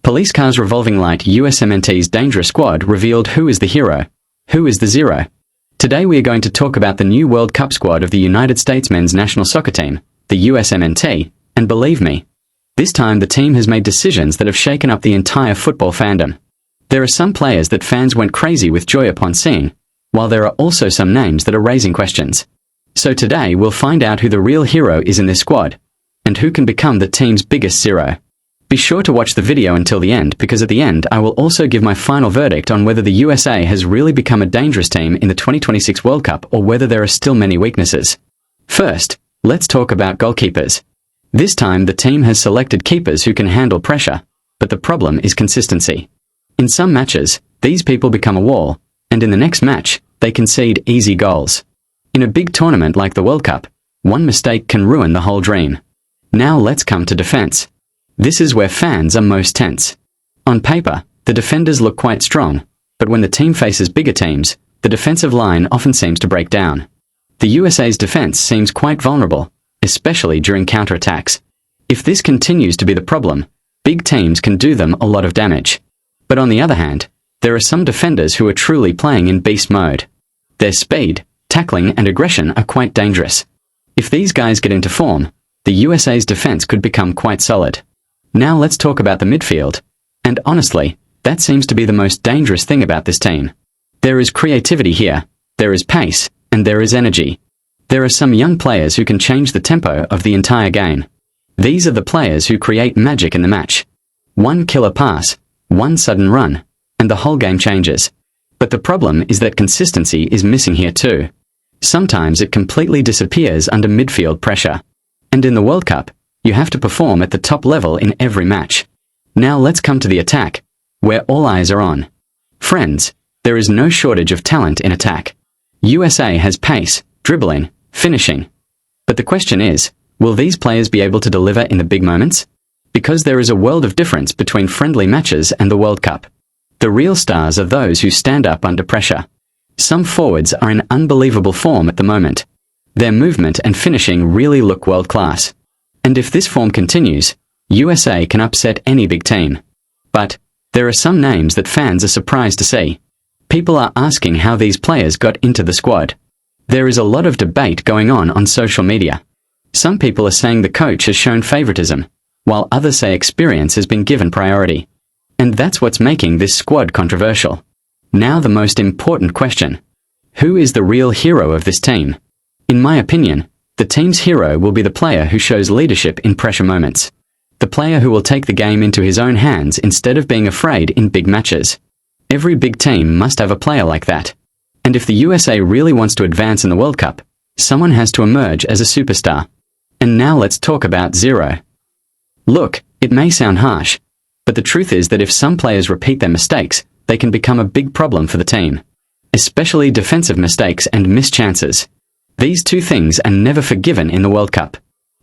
Police Cars Revolving Light USMNT's Dangerous Squad revealed who is the hero, who is the zero. Today we are going to talk about the new World Cup squad of the United States men's national soccer team, the USMNT, and believe me, this time the team has made decisions that have shaken up the entire football fandom. There are some players that fans went crazy with joy upon seeing, while there are also some names that are raising questions. So today we'll find out who the real hero is in this squad, and who can become the team's biggest zero. Be sure to watch the video until the end because at the end I will also give my final verdict on whether the USA has really become a dangerous team in the 2026 World Cup or whether there are still many weaknesses. First, let's talk about goalkeepers. This time the team has selected keepers who can handle pressure, but the problem is consistency. In some matches, these people become a wall, and in the next match, they concede easy goals. In a big tournament like the World Cup, one mistake can ruin the whole dream. Now let's come to defense. This is where fans are most tense. On paper, the defenders look quite strong, but when the team faces bigger teams, the defensive line often seems to break down. The USA's defense seems quite vulnerable, especially during counterattacks. If this continues to be the problem, big teams can do them a lot of damage. But on the other hand, there are some defenders who are truly playing in beast mode. Their speed, tackling and aggression are quite dangerous. If these guys get into form, the USA's defense could become quite solid. Now let's talk about the midfield. And honestly, that seems to be the most dangerous thing about this team. There is creativity here, there is pace, and there is energy. There are some young players who can change the tempo of the entire game. These are the players who create magic in the match. One killer pass, one sudden run, and the whole game changes. But the problem is that consistency is missing here too. Sometimes it completely disappears under midfield pressure. And in the World Cup, you have to perform at the top level in every match. Now let's come to the attack, where all eyes are on. Friends, there is no shortage of talent in attack. USA has pace, dribbling, finishing. But the question is, will these players be able to deliver in the big moments? Because there is a world of difference between friendly matches and the World Cup. The real stars are those who stand up under pressure. Some forwards are in unbelievable form at the moment. Their movement and finishing really look world-class. And if this form continues, USA can upset any big team. But there are some names that fans are surprised to see. People are asking how these players got into the squad. There is a lot of debate going on social media. Some people are saying the coach has shown favoritism, while others say experience has been given priority. And that's what's making this squad controversial. Now the most important question. Who is the real hero of this team? In my opinion, the team's hero will be the player who shows leadership in pressure moments. The player who will take the game into his own hands instead of being afraid in big matches. Every big team must have a player like that. And if the USA really wants to advance in the World Cup, someone has to emerge as a superstar. And now let's talk about zero. Look, it may sound harsh, but the truth is that if some players repeat their mistakes, they can become a big problem for the team. Especially defensive mistakes and missed chances. These two things are never forgiven in the World Cup.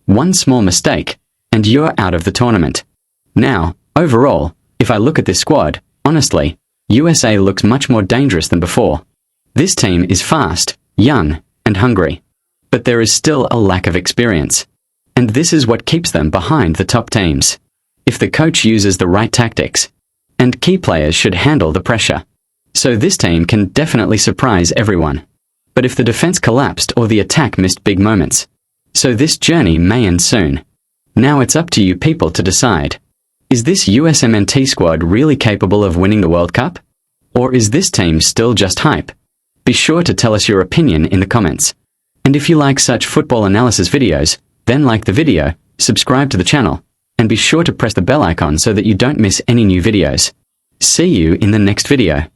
One small mistake, and you're out of the tournament. Now, overall, if I look at this squad, honestly, USA looks much more dangerous than before. This team is fast, young, and hungry. But there is still a lack of experience. And this is what keeps them behind the top teams. If the coach uses the right tactics, and key players should handle the pressure. So this team can definitely surprise everyone. But if the defense collapsed or the attack missed big moments. So this journey may end soon. Now it's up to you people to decide. Is this USMNT squad really capable of winning the World Cup? Or is this team still just hype? Be sure to tell us your opinion in the comments. And if you like such football analysis videos, then like the video, subscribe to the channel, and be sure to press the bell icon so that you don't miss any new videos. See you in the next video.